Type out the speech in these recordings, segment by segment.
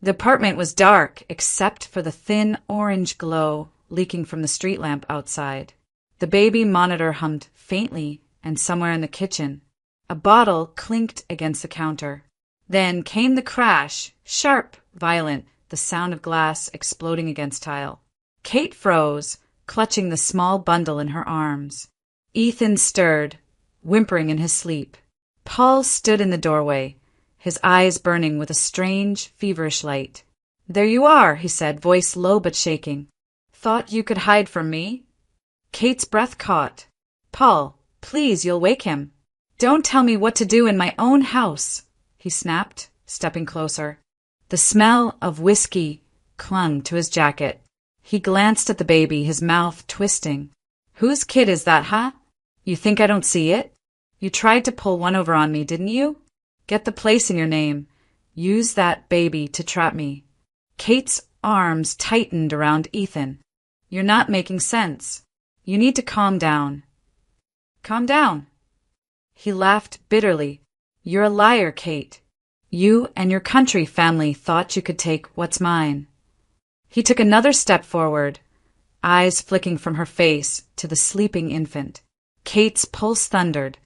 The apartment was dark except for the thin orange glow leaking from the street lamp outside. The baby monitor hummed faintly, and somewhere in the kitchen, a bottle clinked against the counter. Then came the crash, sharp, violent, the sound of glass exploding against tile. Kate froze, clutching the small bundle in her arms. Ethan stirred, whimpering in his sleep. Paul stood in the doorway, his eyes burning with a strange, feverish light. "There you are," he said, voice low but shaking. "Thought you could hide from me?" Kate's breath caught. "Paul, please, you'll wake him." "Don't tell me what to do in my own house," he snapped, stepping closer. The smell of whiskey clung to his jacket. He glanced at the baby, his mouth twisting. "Whose kid is that, huh? You think I don't see it? You tried to pull one over on me, didn't you? Get the place in your name. Use that baby to trap me." Kate's arms tightened around Ethan. "You're not making sense. You need to calm down." "Calm down." He laughed bitterly. "You're a liar, Kate. You and your country family thought you could take what's mine." He took another step forward, eyes flicking from her face to the sleeping infant. Kate's pulse thundered.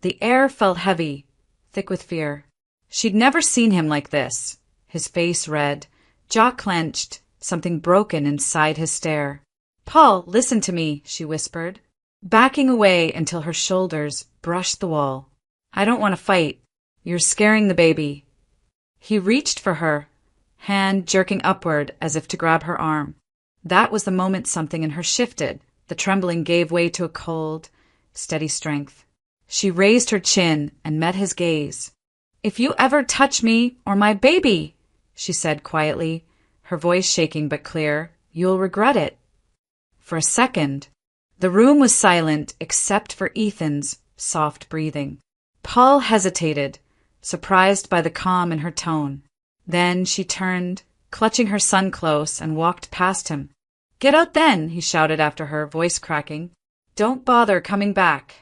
The air felt heavy, thick with fear. She'd never seen him like this, his face red, jaw clenched, something broken inside his stare. "Paul, listen to me," she whispered, backing away until her shoulders brushed the wall. "I don't want to fight. You're scaring the baby." He reached for her, hand jerking upward as if to grab her arm. That was the moment something in her shifted. The trembling gave way to a cold, steady strength. She raised her chin and met his gaze. "If you ever touch me or my baby," she said quietly, her voice shaking but clear, "you'll regret it." For a second, the room was silent except for Ethan's soft breathing. Paul hesitated, surprised by the calm in her tone. Then she turned, clutching her son close, and walked past him. "Get out then," he shouted after her, voice cracking. "Don't bother coming back."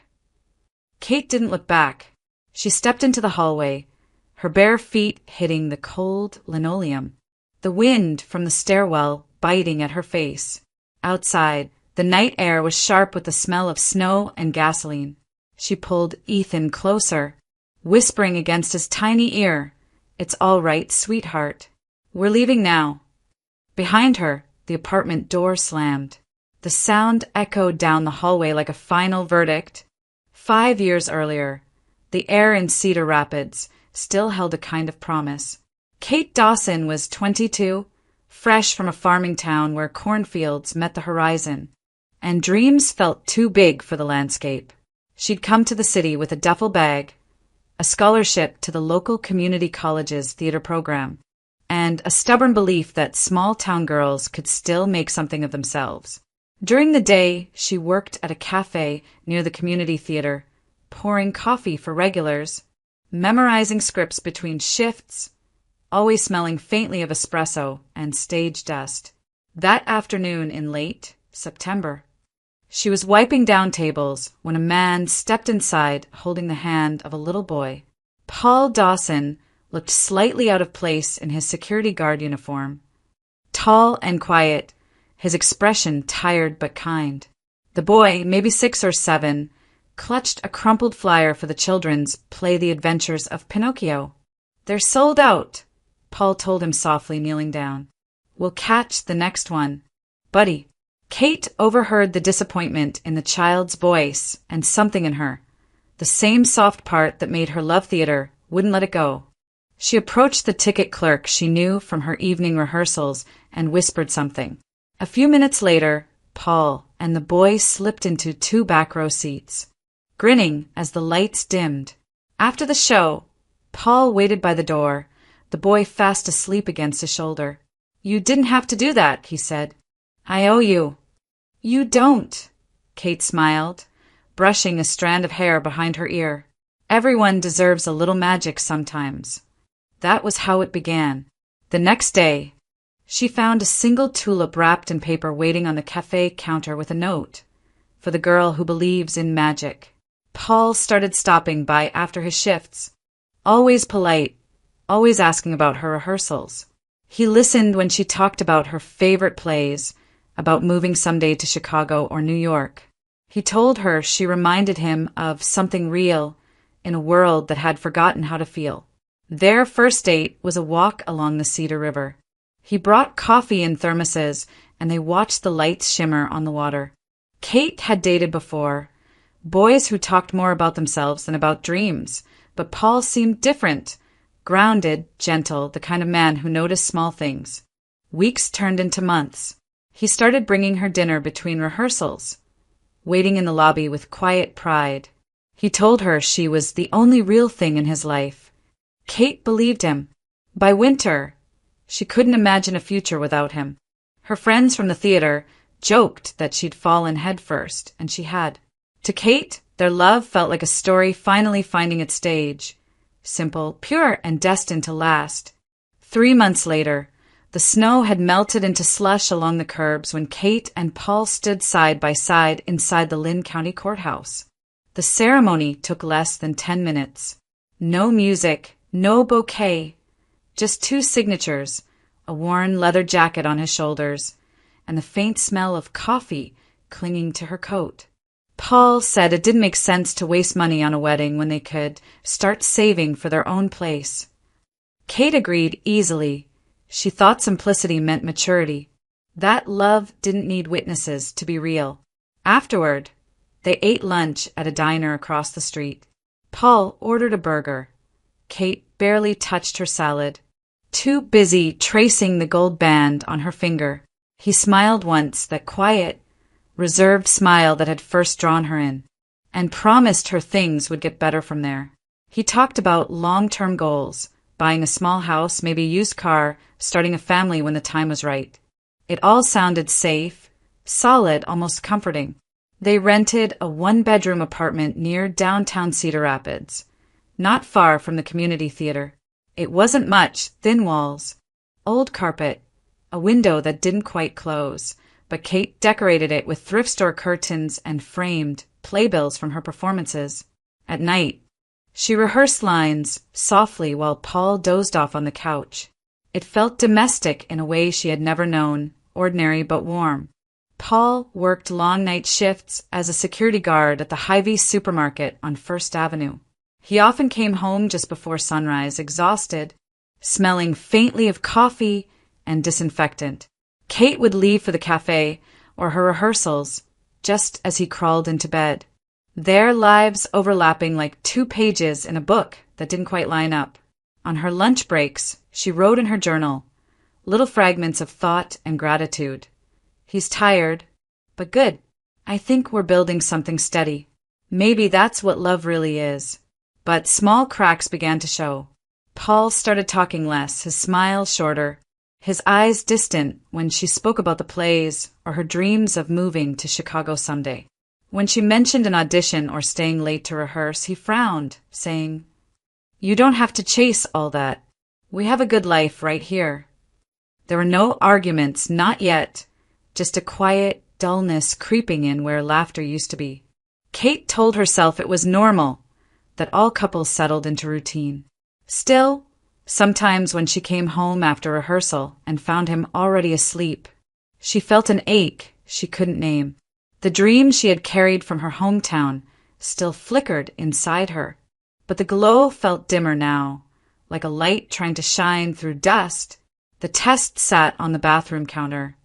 Kate didn't look back. She stepped into the hallway, her bare feet hitting the cold linoleum, the wind from the stairwell biting at her face. Outside, the night air was sharp with the smell of snow and gasoline. She pulled Ethan closer, whispering against his tiny ear, "It's all right, sweetheart. We're leaving now." Behind her, the apartment door slammed. The sound echoed down the hallway like a final verdict. 5 years earlier, the air in Cedar Rapids still held a kind of promise. Kate Dawson was 22, fresh from a farming town where cornfields met the horizon, and dreams felt too big for the landscape. She'd come to the city with a duffel bag, a scholarship to the local community college's theater program, and a stubborn belief that small-town girls could still make something of themselves. During the day, she worked at a cafe near the community theater, pouring coffee for regulars, memorizing scripts between shifts, always smelling faintly of espresso and stage dust. That afternoon in late September, she was wiping down tables when a man stepped inside holding the hand of a little boy. Paul Dawson looked slightly out of place in his security guard uniform. Tall and quiet, his expression tired but kind. The boy, maybe 6 or 7, clutched a crumpled flyer for the children's Play the Adventures of Pinocchio. "They're sold out," Paul told him softly, kneeling down. "We'll catch the next one. Buddy." Kate overheard the disappointment in the child's voice and something in her, the same soft part that made her love theater, wouldn't let it go. She approached the ticket clerk she knew from her evening rehearsals and whispered something. A few minutes later, Paul and the boy slipped into 2 back-row seats, grinning as the lights dimmed. After the show, Paul waited by the door, the boy fast asleep against his shoulder. "You didn't have to do that," he said. "I owe you." "You don't," Kate smiled, brushing a strand of hair behind her ear. "Everyone deserves a little magic sometimes." That was how it began. The next day, she found a single tulip wrapped in paper waiting on the cafe counter with a note, "For the girl who believes in magic." Paul started stopping by after his shifts, always polite, always asking about her rehearsals. He listened when she talked about her favorite plays, about moving someday to Chicago or New York. He told her she reminded him of something real in a world that had forgotten how to feel. Their first date was a walk along the Cedar River. He brought coffee in thermoses, and they watched the lights shimmer on the water. Kate had dated before, boys who talked more about themselves than about dreams, but Paul seemed different, grounded, gentle, the kind of man who noticed small things. Weeks turned into months. He started bringing her dinner between rehearsals, waiting in the lobby with quiet pride. He told her she was the only real thing in his life. Kate believed him. By winter, she couldn't imagine a future without him. Her friends from the theater joked that she'd fallen headfirst, and she had. To Kate, their love felt like a story finally finding its stage. Simple, pure, and destined to last. 3 months later, the snow had melted into slush along the curbs when Kate and Paul stood side by side inside the Lynn County Courthouse. The ceremony took less than 10 minutes. No music, no bouquet, just 2 signatures, a worn leather jacket on his shoulders, and the faint smell of coffee clinging to her coat. Paul said it didn't make sense to waste money on a wedding when they could start saving for their own place. Kate agreed easily. She thought simplicity meant maturity. That love didn't need witnesses to be real. Afterward, they ate lunch at a diner across the street. Paul ordered a burger. Kate barely touched her salad, too busy tracing the gold band on her finger. He smiled once, that quiet, reserved smile that had first drawn her in, and promised her things would get better from there. He talked about long-term goals, buying a small house, maybe a used car, starting a family when the time was right. It all sounded safe, solid, almost comforting. They rented a 1-bedroom apartment near downtown Cedar Rapids, not far from the community theater. It wasn't much, thin walls, old carpet, a window that didn't quite close, but Kate decorated it with thrift store curtains and framed playbills from her performances. At night, she rehearsed lines softly while Paul dozed off on the couch. It felt domestic in a way she had never known, ordinary but warm. Paul worked long night shifts as a security guard at the Hy-Vee supermarket on First Avenue. He often came home just before sunrise, exhausted, smelling faintly of coffee and disinfectant. Kate would leave for the cafe or her rehearsals just as he crawled into bed, their lives overlapping like 2 pages in a book that didn't quite line up. On her lunch breaks, she wrote in her journal, little fragments of thought and gratitude. He's tired, but good. I think we're building something steady. Maybe that's what love really is. But small cracks began to show. Paul started talking less, his smile shorter, his eyes distant when she spoke about the plays or her dreams of moving to Chicago someday. When she mentioned an audition or staying late to rehearse, he frowned, saying, "You don't have to chase all that. We have a good life right here." There were no arguments, not yet, just a quiet dullness creeping in where laughter used to be. Kate told herself it was normal, that all couples settled into routine. Still, sometimes when she came home after rehearsal and found him already asleep, she felt an ache she couldn't name. The dream she had carried from her hometown still flickered inside her, but the glow felt dimmer now, like a light trying to shine through dust. The test sat on the bathroom counter,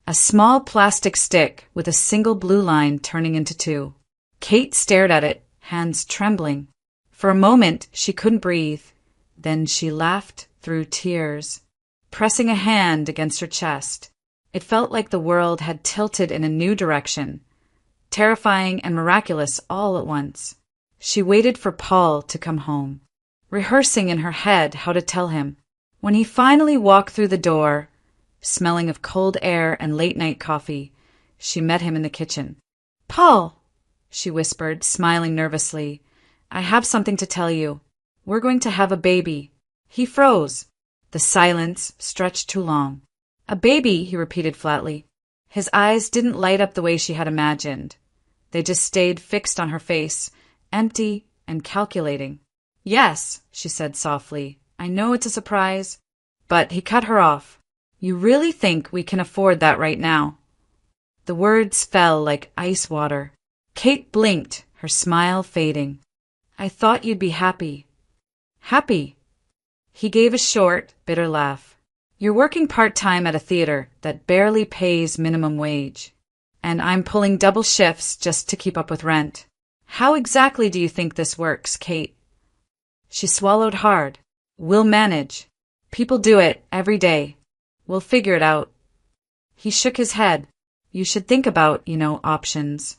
a small plastic stick with a single blue line turning into 2. Kate stared at it, hands trembling. For a moment, she couldn't breathe. Then she laughed through tears, pressing a hand against her chest. It felt like the world had tilted in a new direction, terrifying and miraculous all at once. She waited for Paul to come home, rehearsing in her head how to tell him. When he finally walked through the door, smelling of cold air and late-night coffee, she met him in the kitchen. "Paul," she whispered, smiling nervously, "I have something to tell you. We're going to have a baby." He froze. The silence stretched too long. "A baby," he repeated flatly. His eyes didn't light up the way she had imagined. They just stayed fixed on her face, empty and calculating. "Yes," she said softly. "I know it's a surprise, but he cut her off. You really think we can afford that right now? The words fell like ice water. Kate blinked, her smile fading. I thought you'd be happy. Happy? He gave a short, bitter laugh. You're working part-time at a theater that barely pays minimum wage. And I'm pulling double shifts just to keep up with rent. How exactly do you think this works, Kate? She swallowed hard. We'll manage. People do it every day. We'll figure it out. He shook his head. You should think about, options.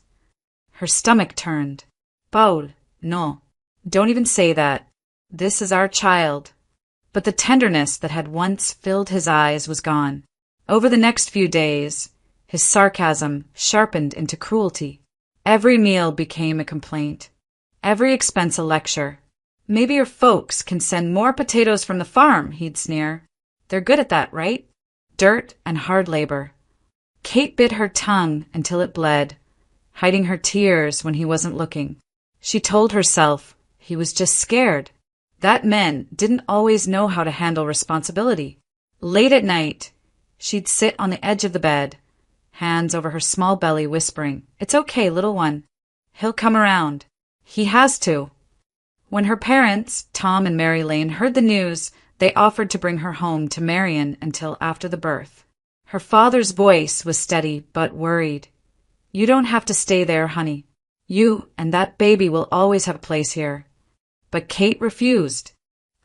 Her stomach turned. Paul, no. Don't even say that. This is our child. But the tenderness that had once filled his eyes was gone. Over the next few days, his sarcasm sharpened into cruelty. Every meal became a complaint. Every expense a lecture. Maybe your folks can send more potatoes from the farm, he'd sneer. They're good at that, right? Dirt and hard labor. Kate bit her tongue until it bled, hiding her tears when he wasn't looking. She told herself he was just scared. That men didn't always know how to handle responsibility. Late at night, she'd sit on the edge of the bed, hands over her small belly, whispering, It's okay, little one. He'll come around. He has to. When her parents, Tom and Mary Lane, heard the news, they offered to bring her home to Marion until after the birth. Her father's voice was steady but worried. You don't have to stay there, honey. You and that baby will always have a place here. But Kate refused.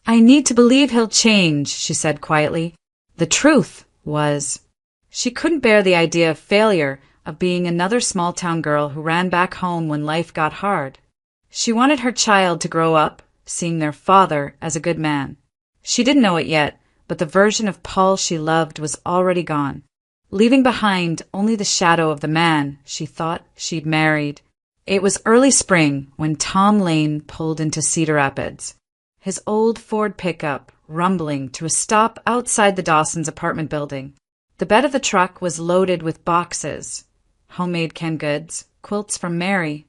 I need to believe he'll change, she said quietly. The truth was, she couldn't bear the idea of failure, of being another small-town girl who ran back home when life got hard. She wanted her child to grow up, seeing their father as a good man. She didn't know it yet, but the version of Paul she loved was already gone, leaving behind only the shadow of the man she thought she'd married. It was early spring when Tom Lane pulled into Cedar Rapids, his old Ford pickup rumbling to a stop outside the Dawsons' apartment building. The bed of the truck was loaded with boxes, homemade canned goods, quilts from Mary,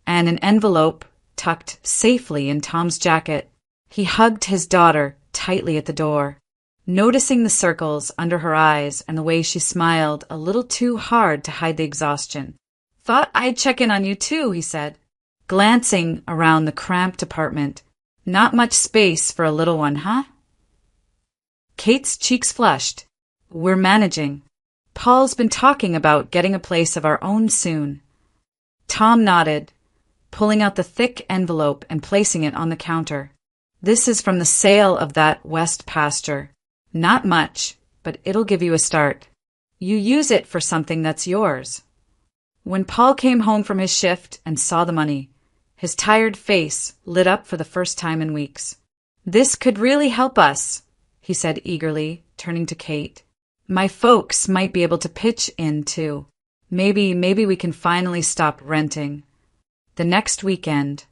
and an envelope tucked safely in Tom's jacket. He hugged his daughter tightly at the door, noticing the circles under her eyes and the way she smiled a little too hard to hide the exhaustion. Thought I'd check in on you too, he said, glancing around the cramped apartment. Not much space for a little one, huh? Kate's cheeks flushed. We're managing. Paul's been talking about getting a place of our own soon. Tom nodded, pulling out the thick envelope and placing it on the counter. This is from the sale of that west pasture. Not much, but it'll give you a start. You use it for something that's yours. When Paul came home from his shift and saw the money, his tired face lit up for the first time in weeks. This could really help us, he said eagerly, turning to Kate. My folks might be able to pitch in too. Maybe we can finally stop renting. The next weekend,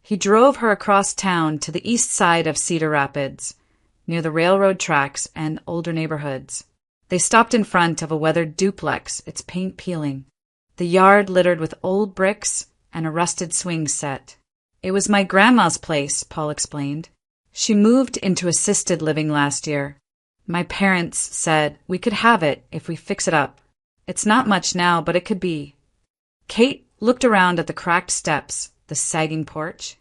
he drove her across town to the east side of Cedar Rapids, near the railroad tracks and older neighborhoods. They stopped in front of a weathered duplex, its paint peeling. The yard littered with old bricks and a rusted swing set. It was my grandma's place, Paul explained. She moved into assisted living last year. My parents said we could have it if we fix it up. It's not much now, but it could be. Kate looked around at the cracked steps, the sagging porch,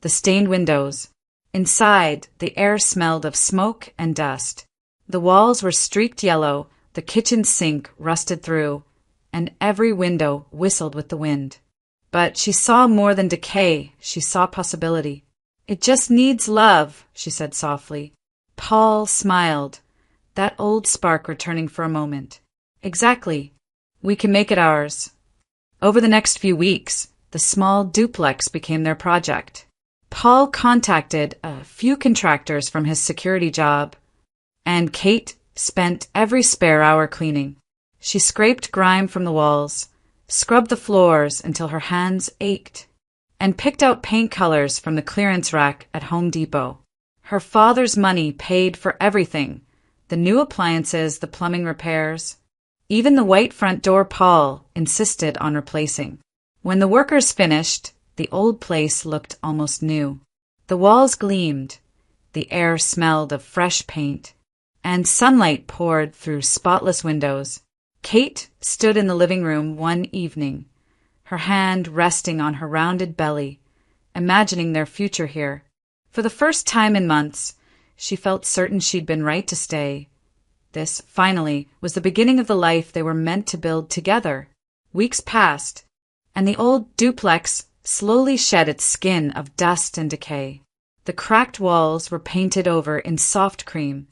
the stained windows. Inside, the air smelled of smoke and dust. The walls were streaked yellow, the kitchen sink rusted through, and every window whistled with the wind. But she saw more than decay, she saw possibility. It just needs love, she said softly. Paul smiled, that old spark returning for a moment. Exactly. We can make it ours. Over the next few weeks, the small duplex became their project. Paul contacted a few contractors from his security job, and Kate spent every spare hour cleaning. She scraped grime from the walls, scrubbed the floors until her hands ached, and picked out paint colors from the clearance rack at Home Depot. Her father's money paid for everything, the new appliances, the plumbing repairs. Even the white front door Paul insisted on replacing. When the workers finished, the old place looked almost new. The walls gleamed, the air smelled of fresh paint, and sunlight poured through spotless windows. Kate stood in the living room one evening, her hand resting on her rounded belly, imagining their future here. For the first time in months, she felt certain she'd been right to stay. This, finally, was the beginning of the life they were meant to build together. Weeks passed, and the old duplex slowly shed its skin of dust and decay. The cracked walls were painted over in soft cream,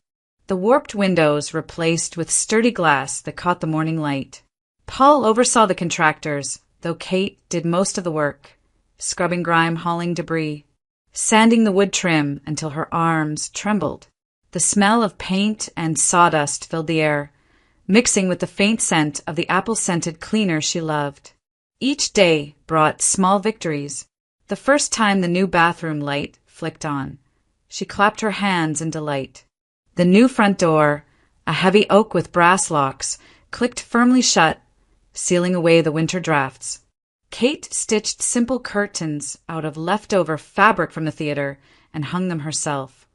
the warped windows replaced with sturdy glass that caught the morning light. Paul oversaw the contractors, though Kate did most of the work, scrubbing grime, hauling debris, sanding the wood trim until her arms trembled. The smell of paint and sawdust filled the air, mixing with the faint scent of the apple-scented cleaner she loved. Each day brought small victories. The first time the new bathroom light flicked on, she clapped her hands in delight. The new front door, a heavy oak with brass locks, clicked firmly shut, sealing away the winter drafts. Kate stitched simple curtains out of leftover fabric from the theater and hung them herself,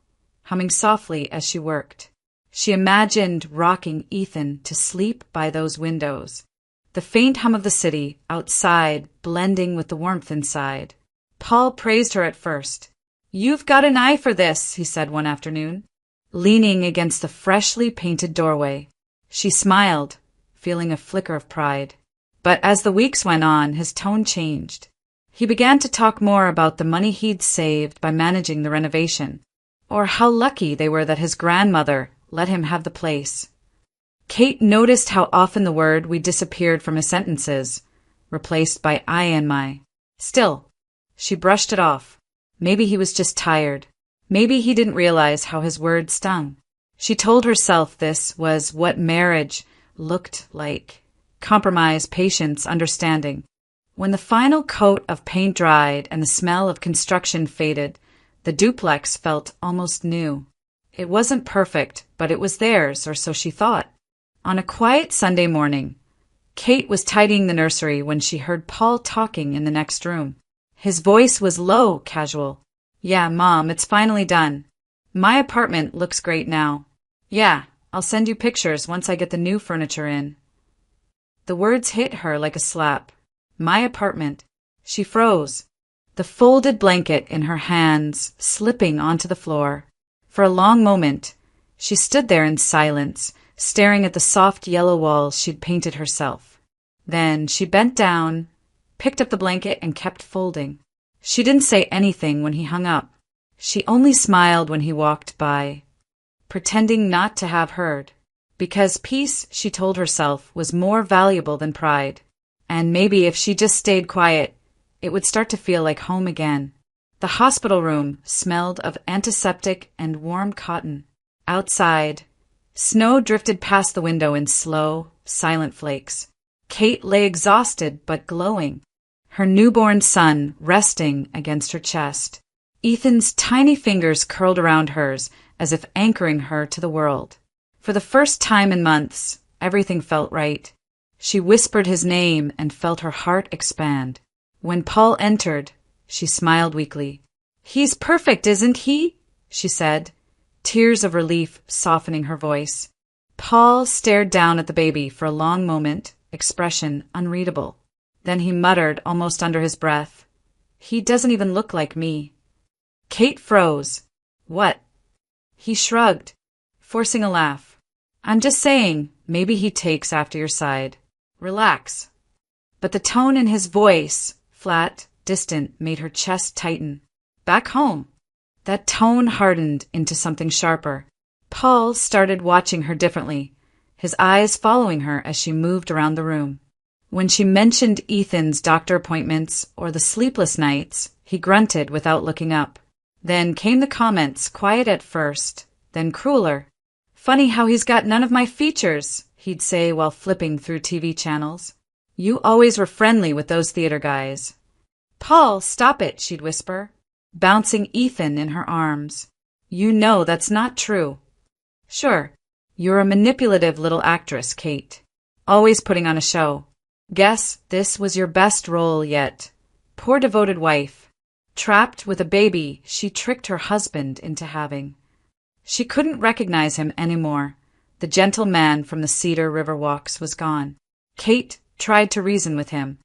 humming softly as she worked. She imagined rocking Ethan to sleep by those windows, the faint hum of the city outside blending with the warmth inside. Paul praised her at first. "You've got an eye for this," he said one afternoon, leaning against the freshly painted doorway. She smiled, feeling a flicker of pride. But as the weeks went on, his tone changed. He began to talk more about the money he'd saved by managing the renovation, or how lucky they were that his grandmother let him have the place. Kate noticed how often the word "we" disappeared from his sentences, replaced by "I" and "my." Still, she brushed it off. Maybe he was just tired. Maybe he didn't realize how his words stung. She told herself this was what marriage looked like. Compromise, patience, understanding. When the final coat of paint dried and the smell of construction faded, the duplex felt almost new. It wasn't perfect, but it was theirs, or so she thought. On a quiet Sunday morning, Kate was tidying the nursery when she heard Paul talking in the next room. His voice was low, casual. "Yeah, Mom, it's finally done. My apartment looks great now. Yeah, I'll send you pictures once I get the new furniture in." The words hit her like a slap. My apartment. She froze, the folded blanket in her hands slipping onto the floor. For a long moment, she stood there in silence, staring at the soft yellow walls she'd painted herself. Then she bent down, picked up the blanket, and kept folding. She didn't say anything when he hung up. She only smiled when he walked by, pretending not to have heard. Because peace, she told herself, was more valuable than pride. And maybe if she just stayed quiet, it would start to feel like home again. The hospital room smelled of antiseptic and warm cotton. Outside, snow drifted past the window in slow, silent flakes. Kate lay exhausted but glowing, her newborn son resting against her chest. Ethan's tiny fingers curled around hers as if anchoring her to the world. For the first time in months, everything felt right. She whispered his name and felt her heart expand. When Paul entered, she smiled weakly. "He's perfect, isn't he?" she said, tears of relief softening her voice. Paul stared down at the baby for a long moment, expression unreadable. Then he muttered almost under his breath, "He doesn't even look like me." Kate froze. "What?" He shrugged, forcing a laugh. "I'm just saying, maybe he takes after your side. Relax." But the tone in his voice, flat, distant, made her chest tighten. Back home. That tone hardened into something sharper. Paul started watching her differently, his eyes following her as she moved around the room. When she mentioned Ethan's doctor appointments or the sleepless nights, he grunted without looking up. Then came the comments, quiet at first, then crueler. "Funny how he's got none of my features," he'd say while flipping through TV channels. "You always were friendly with those theater guys." "Paul, stop it," she'd whisper, bouncing Ethan in her arms. "You know that's not true." "Sure, you're a manipulative little actress, Kate. Always putting on a show. Guess this was your best role yet. Poor devoted wife. Trapped with a baby she tricked her husband into having." She couldn't recognize him anymore. The gentle man from the Cedar River walks was gone. Kate tried to reason with him,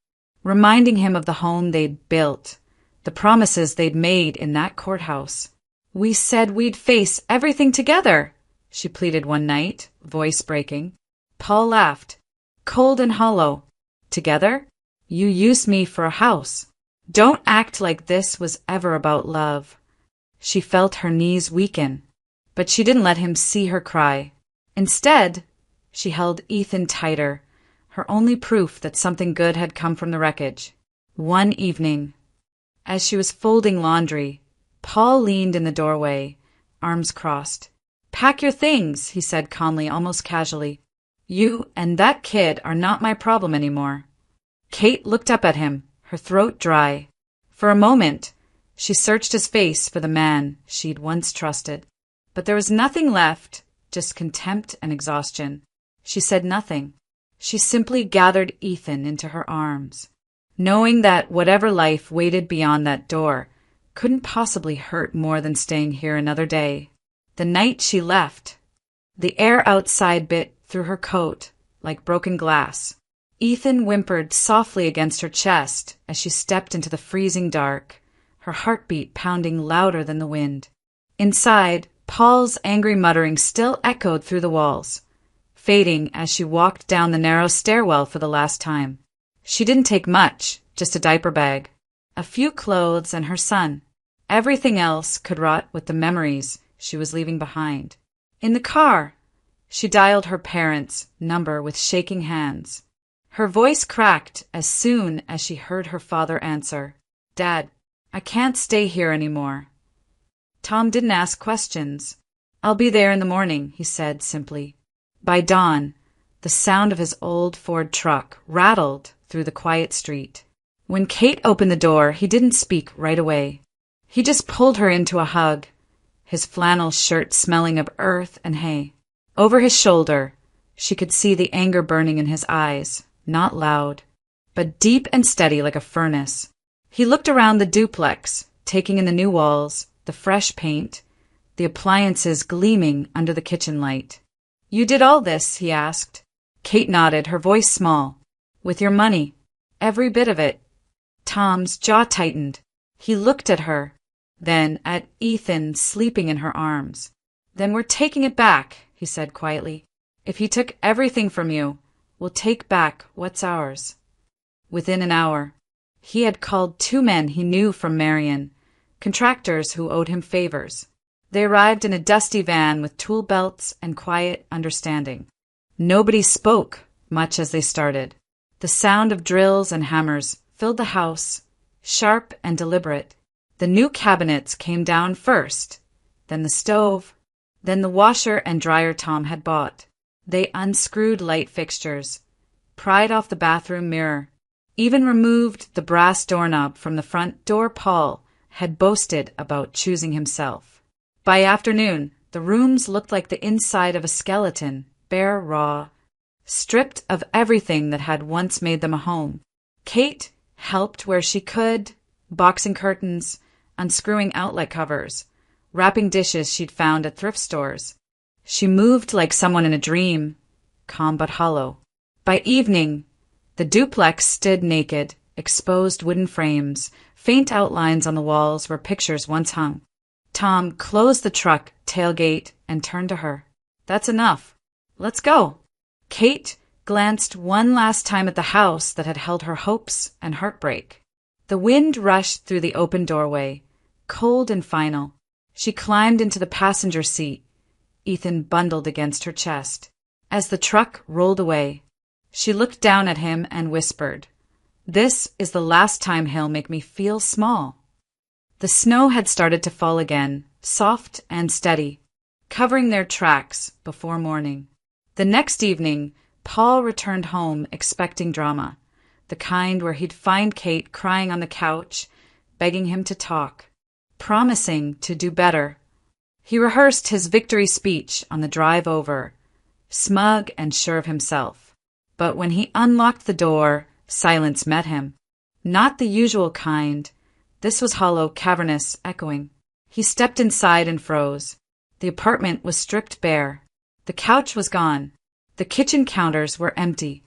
reminding him of the home they'd built, the promises they'd made in that courthouse. "We said we'd face everything together," she pleaded one night, voice breaking. Paul laughed, cold and hollow. "Together? You used me for a house. Don't act like this was ever about love." She felt her knees weaken, but she didn't let him see her cry. Instead, she held Ethan tighter, her only proof that something good had come from the wreckage. One evening, as she was folding laundry, Paul leaned in the doorway, arms crossed. "Pack your things," he said calmly, almost casually. "You and that kid are not my problem anymore." Kate looked up at him, her throat dry. For a moment, she searched his face for the man she'd once trusted. But there was nothing left, just contempt and exhaustion. She said nothing. She simply gathered Ethan into her arms, knowing that whatever life waited beyond that door couldn't possibly hurt more than staying here another day. The night she left, the air outside bit through her coat like broken glass. Ethan whimpered softly against her chest as she stepped into the freezing dark, her heartbeat pounding louder than the wind. Inside, Paul's angry muttering still echoed through the walls, fading as she walked down the narrow stairwell for the last time. She didn't take much, just a diaper bag, a few clothes, and her son. Everything else could rot with the memories she was leaving behind. In the car, she dialed her parents' number with shaking hands. Her voice cracked as soon as she heard her father answer. "Dad, I can't stay here anymore." Tom didn't ask questions. "I'll be there in the morning," he said simply. By dawn, the sound of his old Ford truck rattled through the quiet street. When Kate opened the door, he didn't speak right away. He just pulled her into a hug, his flannel shirt smelling of earth and hay. Over his shoulder, she could see the anger burning in his eyes, not loud, but deep and steady like a furnace. He looked around the duplex, taking in the new walls, the fresh paint, the appliances gleaming under the kitchen light. "You did all this?" he asked. Kate nodded, her voice small. "With your money. Every bit of it." Tom's jaw tightened. He looked at her, then at Ethan sleeping in her arms. "Then we're taking it back," he said quietly. "If he took everything from you, we'll take back what's ours." Within an hour, he had called 2 men he knew from Marion, contractors who owed him favors. They arrived in a dusty van with tool belts and quiet understanding. Nobody spoke much as they started. The sound of drills and hammers filled the house, sharp and deliberate. The new cabinets came down first, then the stove, then the washer and dryer Tom had bought. They unscrewed light fixtures, pried off the bathroom mirror, even removed the brass doorknob from the front door Paul had boasted about choosing himself. By afternoon, the rooms looked like the inside of a skeleton, bare, raw, stripped of everything that had once made them a home. Kate helped where she could, boxing curtains, unscrewing outlet covers, wrapping dishes she'd found at thrift stores. She moved like someone in a dream, calm but hollow. By evening, the duplex stood naked, exposed wooden frames, faint outlines on the walls where pictures once hung. Tom closed the truck tailgate and turned to her. "That's enough. Let's go." Kate glanced one last time at the house that had held her hopes and heartbreak. The wind rushed through the open doorway, cold and final. She climbed into the passenger seat, Ethan bundled against her chest. As the truck rolled away, she looked down at him and whispered, "This is the last time he'll make me feel small." The snow had started to fall again, soft and steady, covering their tracks before morning. The next evening, Paul returned home expecting drama, the kind where he'd find Kate crying on the couch, begging him to talk, promising to do better. He rehearsed his victory speech on the drive over, smug and sure of himself. But when he unlocked the door, silence met him. Not the usual kind. This was hollow, cavernous, echoing. He stepped inside and froze. The apartment was stripped bare. The couch was gone. The kitchen counters were empty.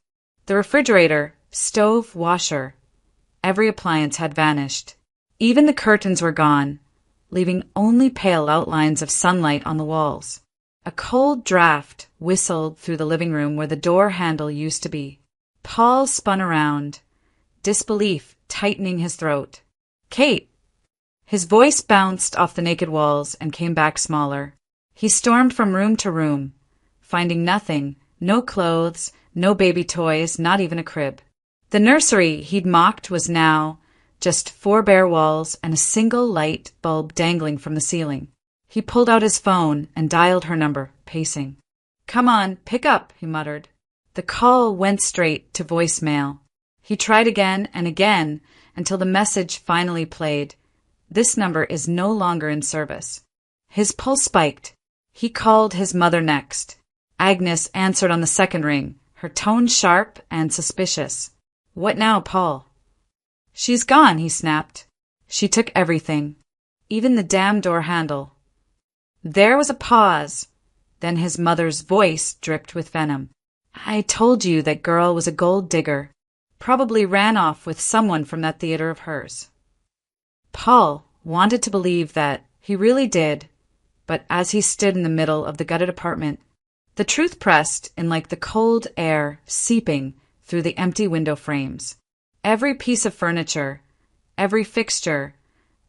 The refrigerator, stove, washer, every appliance had vanished. Even the curtains were gone, leaving only pale outlines of sunlight on the walls. A cold draft whistled through the living room where the door handle used to be. Paul spun around, disbelief tightening his throat. "Kate!" His voice bounced off the naked walls and came back smaller. He stormed from room to room, finding nothing, no clothes, no baby toys, not even a crib. The nursery he'd mocked was now just 4 bare walls and a single light bulb dangling from the ceiling. He pulled out his phone and dialed her number, pacing. "Come on, pick up," he muttered. The call went straight to voicemail. He tried again and again until the message finally played. "This number is no longer in service." His pulse spiked. He called his mother next. Agnes answered on the second ring, her tone sharp and suspicious. "What now, Paul?" "She's gone," he snapped. "She took everything, even the damn door handle." There was a pause. Then his mother's voice dripped with venom. "I told you that girl was a gold digger. Probably ran off with someone from that theater of hers." Paul wanted to believe that he really did, but as he stood in the middle of the gutted apartment, the truth pressed in like the cold air seeping through the empty window frames. Every piece of furniture, every fixture,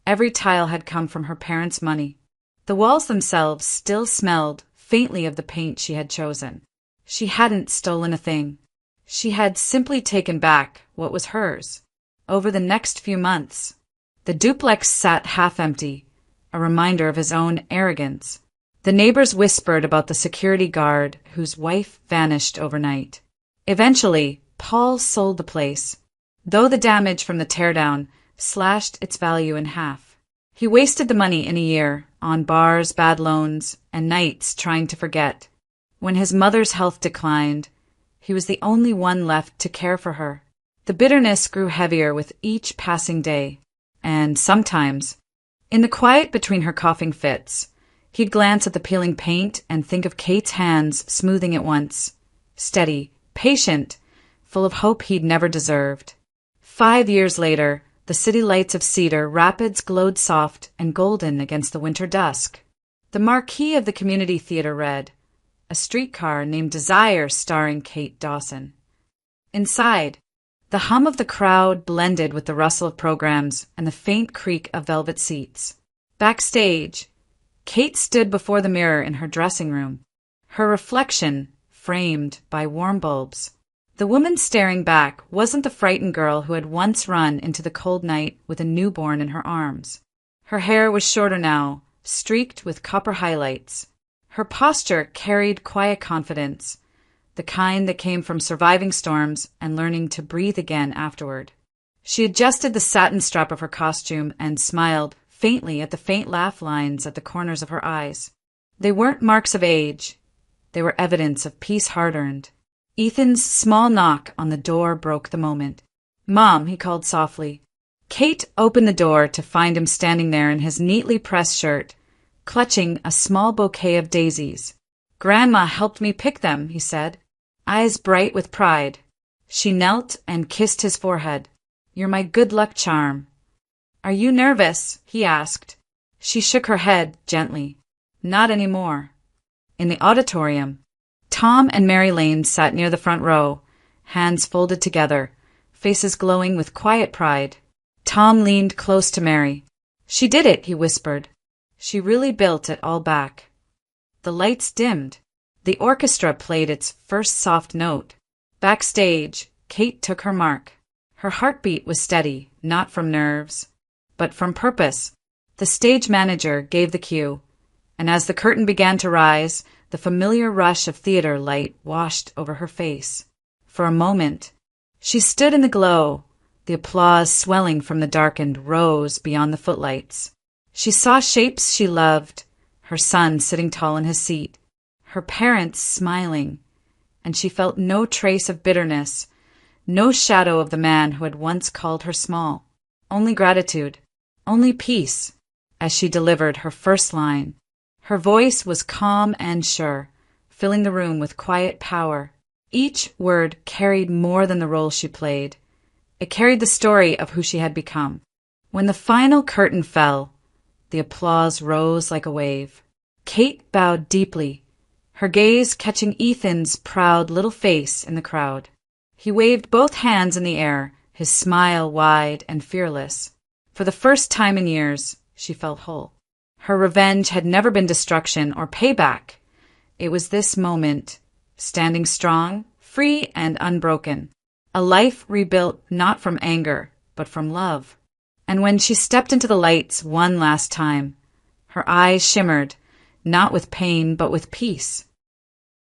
every tile had come from her parents' money. The walls themselves still smelled faintly of the paint she had chosen. She hadn't stolen a thing. She had simply taken back what was hers. Over the next few months, the duplex sat half empty, a reminder of his own arrogance. The neighbors whispered about the security guard whose wife vanished overnight. Eventually, Paul sold the place, though the damage from the teardown slashed its value in half. He wasted the money in a year on bars, bad loans, and nights trying to forget. When his mother's health declined, he was the only one left to care for her. The bitterness grew heavier with each passing day, and sometimes, in the quiet between her coughing fits, he'd glance at the peeling paint and think of Kate's hands smoothing it once, steady, patient, full of hope he'd never deserved. 5 years later, the city lights of Cedar Rapids glowed soft and golden against the winter dusk. The marquee of the community theater read, "A Streetcar Named Desire starring Kate Dawson." Inside, the hum of the crowd blended with the rustle of programs and the faint creak of velvet seats. Backstage, Kate stood before the mirror in her dressing room, her reflection framed by warm bulbs. The woman staring back wasn't the frightened girl who had once run into the cold night with a newborn in her arms. Her hair was shorter now, streaked with copper highlights. Her posture carried quiet confidence, the kind that came from surviving storms and learning to breathe again afterward. She adjusted the satin strap of her costume and smiled faintly at the faint laugh lines at the corners of her eyes. They weren't marks of age. They were evidence of peace hard-earned. Ethan's small knock on the door broke the moment. "Mom," he called softly. Kate opened the door to find him standing there in his neatly pressed shirt, clutching a small bouquet of daisies. "Grandma helped me pick them," he said, eyes bright with pride. She knelt and kissed his forehead. "You're my good luck charm." "Are you nervous?" he asked. She shook her head gently. "Not anymore." In the auditorium, Tom and Mary Lane sat near the front row, hands folded together, faces glowing with quiet pride. Tom leaned close to Mary. "She did it," he whispered. "She really built it all back." The lights dimmed. The orchestra played its first soft note. Backstage, Kate took her mark. Her heartbeat was steady, not from nerves, but from purpose. The stage manager gave the cue, and as the curtain began to rise, the familiar rush of theater light washed over her face. For a moment, she stood in the glow, the applause swelling from the darkened rows beyond the footlights. She saw shapes she loved, her son sitting tall in his seat, her parents smiling, and she felt no trace of bitterness, no shadow of the man who had once called her small. Only gratitude, only peace, as she delivered her first line. Her voice was calm and sure, filling the room with quiet power. Each word carried more than the role she played. It carried the story of who she had become. When the final curtain fell, the applause rose like a wave. Kate bowed deeply, her gaze catching Ethan's proud little face in the crowd. He waved both hands in the air, his smile wide and fearless. For the first time in years, she felt whole. Her revenge had never been destruction or payback. It was this moment, standing strong, free and unbroken. A life rebuilt not from anger, but from love. And when she stepped into the lights one last time, her eyes shimmered, not with pain, but with peace.